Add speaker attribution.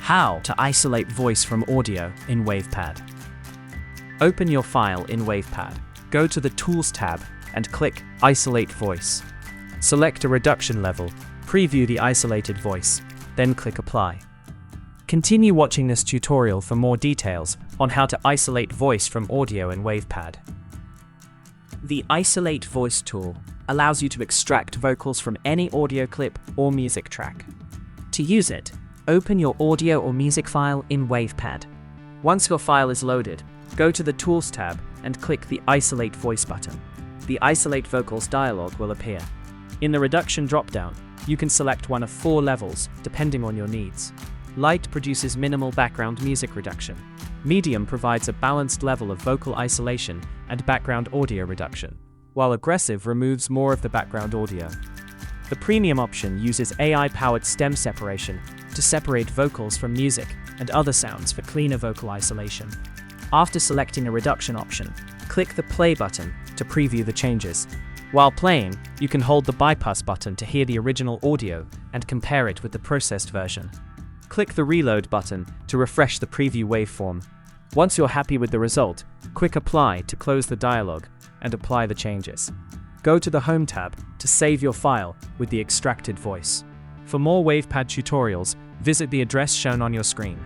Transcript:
Speaker 1: How to isolate voice from audio in WavePad. Open your file in WavePad. Go to the Tools tab and click Isolate Voice. Select a reduction level, preview the isolated voice, then click Apply. Continue watching this tutorial for more details on how to isolate voice from audio in WavePad. The Isolate Voice tool allows you to extract vocals from any audio clip or music track. To use it, open your audio or music file in WavePad. Once your file is loaded, go to the Tools tab and click the Isolate Voice button. The Isolate Vocals dialog will appear. In the Reduction dropdown, you can select one of 4 levels, depending on your needs. Light produces minimal background music reduction. Medium provides a balanced level of vocal isolation and background audio reduction, while Aggressive removes more of the background audio. The Premium option uses AI-powered stem separation to separate vocals from music and other sounds for cleaner vocal isolation. After selecting a reduction option, click the Play button to preview the changes. While playing, you can hold the Bypass button to hear the original audio and compare it with the processed version. Click the Reload button to refresh the preview waveform. Once you're happy with the result, click Apply to close the dialog and apply the changes. Go to the Home tab to save your file with the extracted voice. For more WavePad tutorials, visit the address shown on your screen.